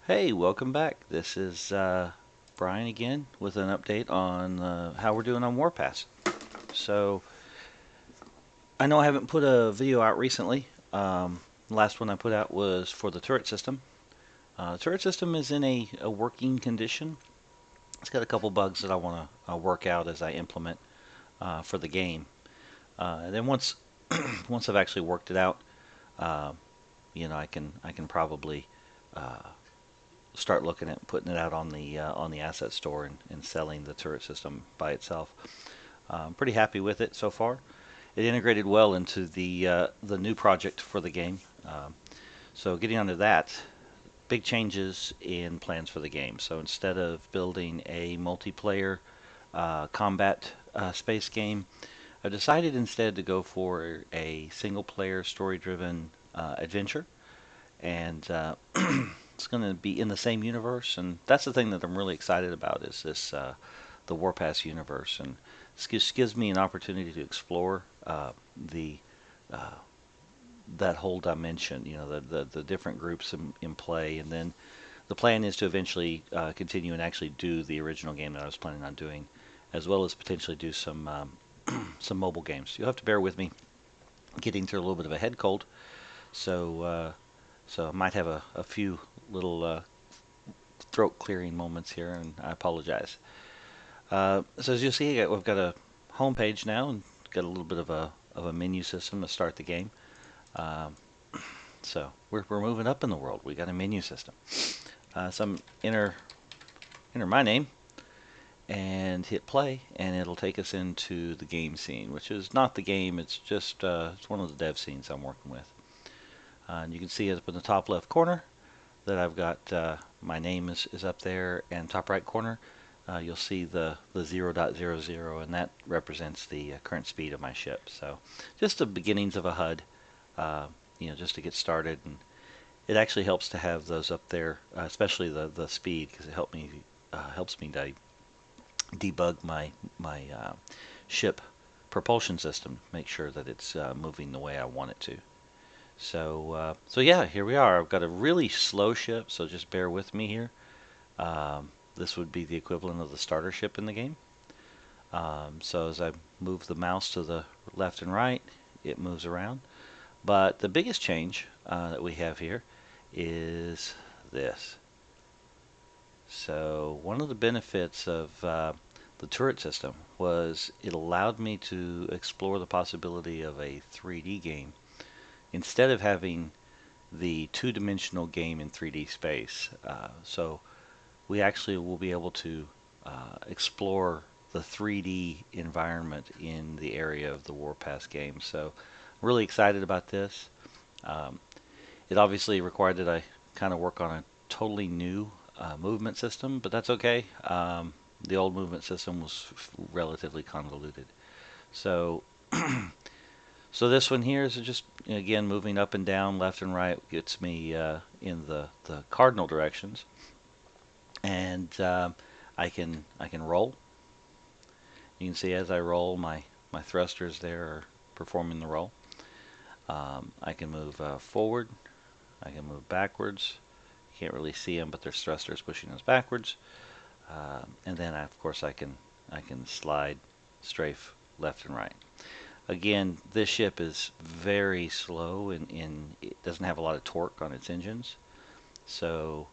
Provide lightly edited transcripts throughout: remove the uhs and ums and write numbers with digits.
Hey, welcome back. This is Brian again with an update on how we're doing on Warpass. So, I know I haven't put a video out recently. The last one I put out was for the turret system. The turret system is in a working condition. It's got a couple bugs that I want to work out as I implement for the game. And then once I've actually worked it out, uh, I can probably uh, start looking at putting it out on the asset store and selling the turret system by itself. I'm pretty happy with it so far. It integrated well into the new project for the game. So getting onto that, big changes in plans for the game. So instead of building a multiplayer combat space game, I decided instead to go for a single player story driven adventure. And it's going to be in the same universe, and that's the thing that I'm really excited about is this the Warpass universe, and this gives me an opportunity to explore the uh, that whole dimension, the different groups in play, and then the plan is to eventually continue and actually do the original game that I was planning on doing, as well as potentially do some mobile games. You'll have to bear with me getting through a little bit of a head cold, so I might have a few little throat clearing moments here, and I apologize. So as you'll see, we've got a home page now, and got a little bit of a menu system to start the game. Um, so we're moving up in the world. We got a menu system. So I'm enter my name and hit play, and it'll take us into the game scene, which is not the game. It's just it's one of the dev scenes I'm working with. And you can see up in the top left corner that I've got my name is up there, and top right corner you'll see the 0.00, and that represents the current speed of my ship. So just the beginnings of a HUD, uh, just to get started. And it actually helps to have those up there, especially the speed, because it helps me debug my ship propulsion system, make sure that it's moving the way I want it to. So yeah, here we are. I've got a really slow ship, so just bear with me here. This would be the equivalent of the starter ship in the game. So as I move the mouse to the left and right, it moves around. But the biggest change that we have here is this. So one of the benefits of the turret system was it allowed me to explore the possibility of a 3D game instead of having the two-dimensional game in 3D space. So we actually will be able to explore the 3D environment in the area of the Warpass game. So I'm really excited about this. Um, it obviously required that I kind of work on a totally new movement system, but that's okay. The old movement system was relatively convoluted. So so this one here is just again moving up and down, left and right gets me in the cardinal directions, and I can roll. You can see as I roll, my thrusters there are performing the roll. I can move forward. I can move backwards. You can't really see them, but there's thrusters pushing us backwards. And then of course I can slide, strafe left and right. Again, this ship is very slow and it doesn't have a lot of torque on its engines. So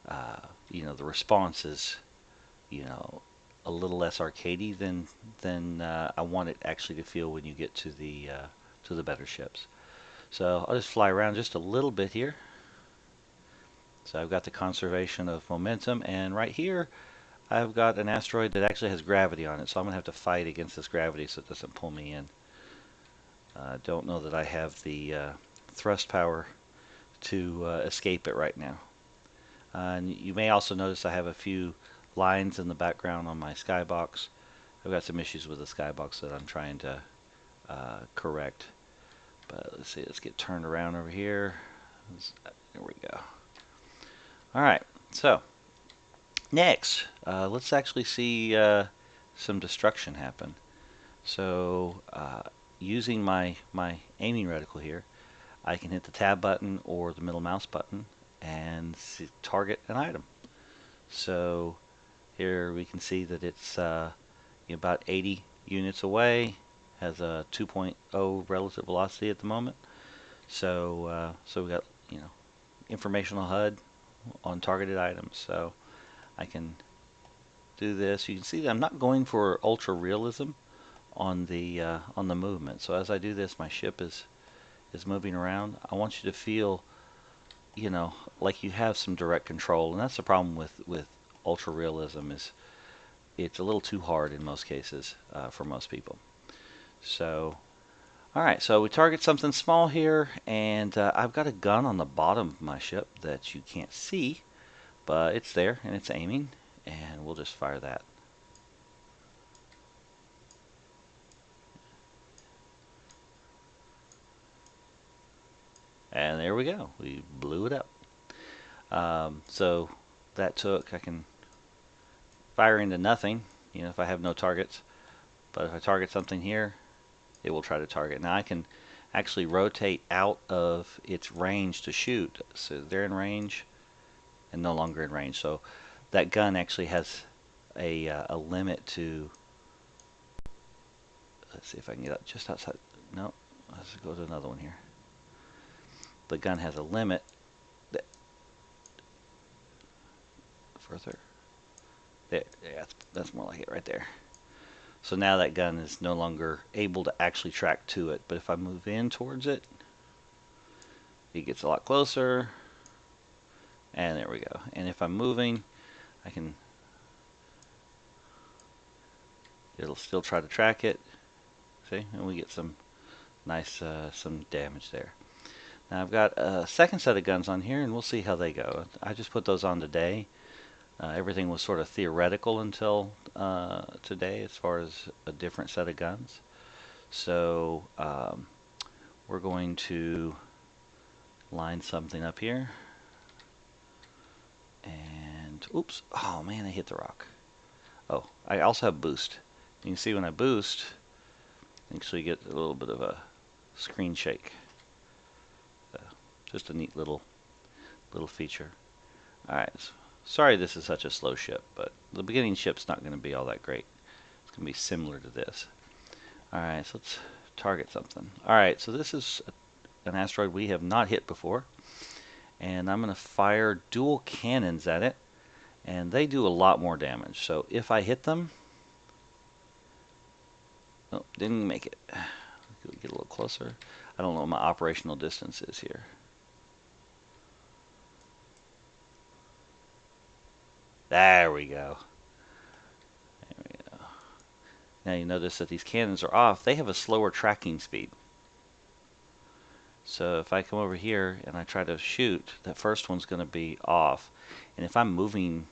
the response is you know a little less arcadey than I want it actually to feel when you get to the better ships. So I'll just fly around just a little bit here. So I've got the conservation of momentum, and right here I've got an asteroid that actually has gravity on it, so I'm going to have to fight against this gravity so it doesn't pull me in. I don't know that I have the thrust power to escape it right now. And you may also notice I have a few lines in the background on my skybox. I've got some issues with the skybox that I'm trying to correct. But let's see, let's get turned around over here. There we go. All right, so next, let's actually see some destruction happen. So using my aiming reticle here, I can hit the tab button or the middle mouse button, and target an item. So here we can see that it's about 80 units away, has a 2.0 relative velocity at the moment. So we got informational HUD on targeted items. So I can do this. You can see that I'm not going for ultra realism on the movement. So as I do this, my ship is moving around. I want you to feel, like you have some direct control, and that's the problem with ultra realism is it's a little too hard in most cases for most people. So, all right, so we target something small here, and I've got a gun on the bottom of my ship that you can't see, but it's there and it's aiming, and we'll just fire that. And there we go. We blew it up. So that I can fire into nothing, if I have no targets. But if I target something here, it will try to target. Now I can actually rotate out of its range to shoot. So they're in range and no longer in range. So that gun actually has a limit to, let's see if I can get up just outside. No, let's go to another one here. The gun has a limit that further. There, yeah, that's more like it right there. So now that gun is no longer able to actually track to it. But if I move in towards it, it gets a lot closer. And there we go. And if I'm moving, it'll still try to track it. See, and we get some nice, some damage there. Now I've got a second set of guns on here, and we'll see how they go. I just put those on today. Everything was sort of theoretical until today as far as a different set of guns. So we're going to line something up here. And, oops, oh man, I hit the rock. Oh, I also have boost. You can see when I boost, actually get a little bit of a screen shake. Just a neat little feature. Alright, sorry this is such a slow ship, but the beginning ship's not going to be all that great. It's going to be similar to this. Alright, so let's target something. Alright, so this is an asteroid we have not hit before. And I'm going to fire dual cannons at it. And they do a lot more damage. So if I hit them... Oh, didn't make it. Get a little closer. I don't know what my operational distance is here. There we go. There we go. Now you notice that these cannons are off. They have a slower tracking speed. So if I come over here and I try to shoot, that first one's going to be off. And if I'm moving,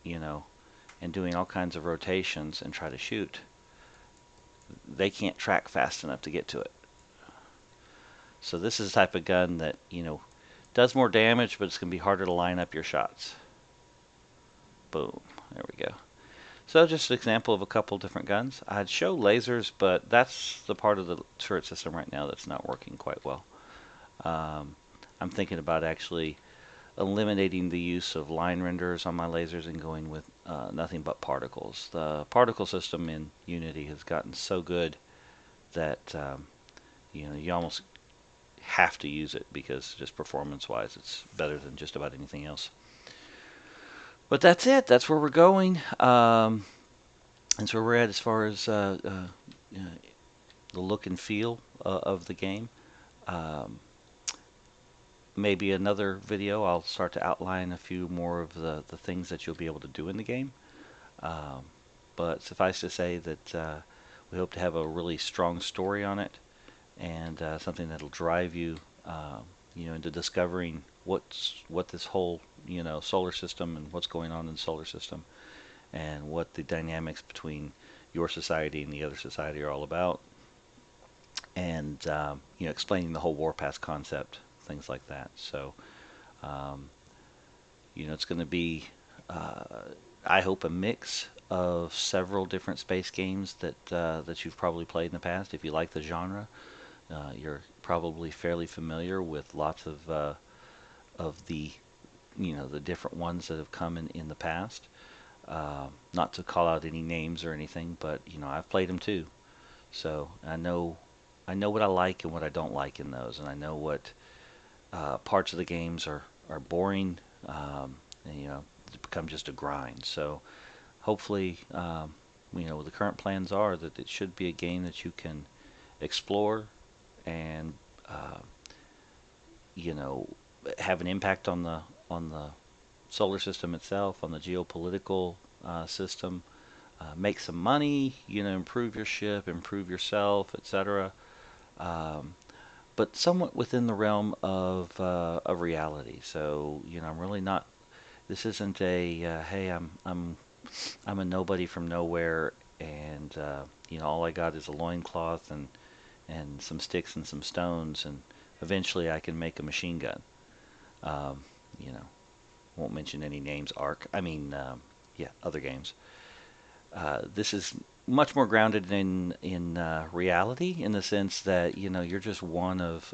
and doing all kinds of rotations and try to shoot, they can't track fast enough to get to it. So this is the type of gun that, does more damage, but it's going to be harder to line up your shots. Boom. There we go. So just an example of a couple different guns. I'd show lasers, but that's the part of the turret system right now that's not working quite well. I'm thinking about actually eliminating the use of line renderers on my lasers and going with nothing but particles. The particle system in Unity has gotten so good that you almost have to use it because just performance-wise, it's better than just about anything else. But that's it. That's where we're going. That's where we're at as far as the look and feel of the game. Maybe another video I'll start to outline a few more of the things that you'll be able to do in the game. But suffice to say that we hope to have a really strong story on it and something that'll drive you, into discovering what this whole, solar system and what's going on in the solar system and what the dynamics between your society and the other society are all about. And, explaining the whole warpath concept, things like that. So, it's going to be, I hope, a mix of several different space games that you've probably played in the past. If you like the genre, you're probably fairly familiar with lots of the the different ones that have come in the past. Not to call out any names or anything, but I've played them too. So I know what I like and what I don't like in those, and I know what parts of the games are boring, and they become just a grind. So hopefully, the current plans are that it should be a game that you can explore and uh, you know have an impact on the solar system itself, on the geopolitical system, make some money, improve your ship, improve yourself, etc. Um, but somewhat within the realm of reality. So I'm really not. This isn't a hey, I'm a nobody from nowhere, and all I got is a loincloth and some sticks and some stones, and eventually I can make a machine gun. Um, you know, won't mention any names. Ark. I mean, yeah, other games. This is much more grounded in reality, in the sense that you're just one of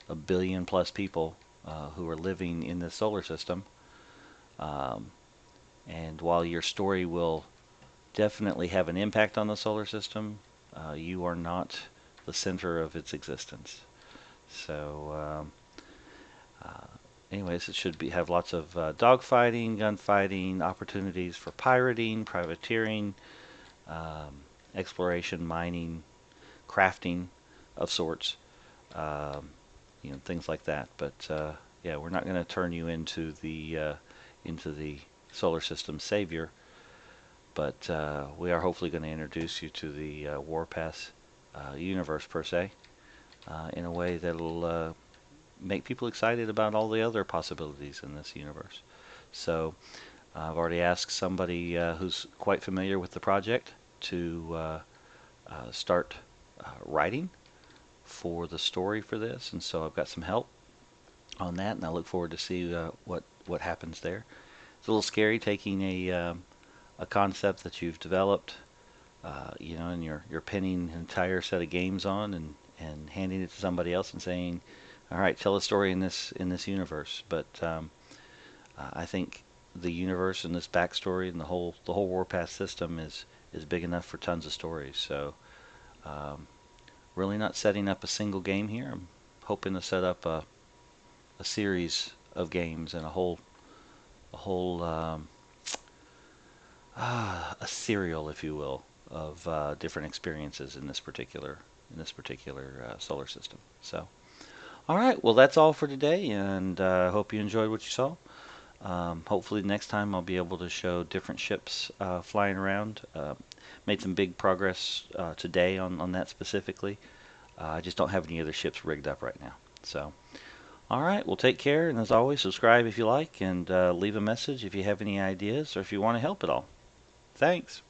a billion plus people who are living in the solar system. Um, and while your story will definitely have an impact on the solar system, you are not the center of its existence. So, uh, anyways, it should have lots of dogfighting, gunfighting, opportunities for pirating, privateering, um, exploration, mining, crafting of sorts, um, things like that. But yeah, we're not going to turn you into the solar system savior, but we are hopefully going to introduce you to the Warpath universe per se, in a way that'll make people excited about all the other possibilities in this universe. So I've already asked somebody who's quite familiar with the project to start writing for the story for this, and so I've got some help on that, and I look forward to see what happens there. It's a little scary taking a concept that you've developed, and you're pinning an entire set of games on and handing it to somebody else and saying, "All right, tell a story in this universe." But I think the universe and this backstory and the whole Warpath system is big enough for tons of stories. So um, really not setting up a single game here. I'm hoping to set up a series of games and a whole a serial, if you will, of different experiences in this particular solar system. So, all right, well that's all for today, and I hope you enjoyed what you saw. Hopefully next time I'll be able to show different ships flying around. Made some big progress today on that specifically. I just don't have any other ships rigged up right now. So, all right, well, take care, and as always, subscribe if you like, and leave a message if you have any ideas or if you want to help at all. Thanks.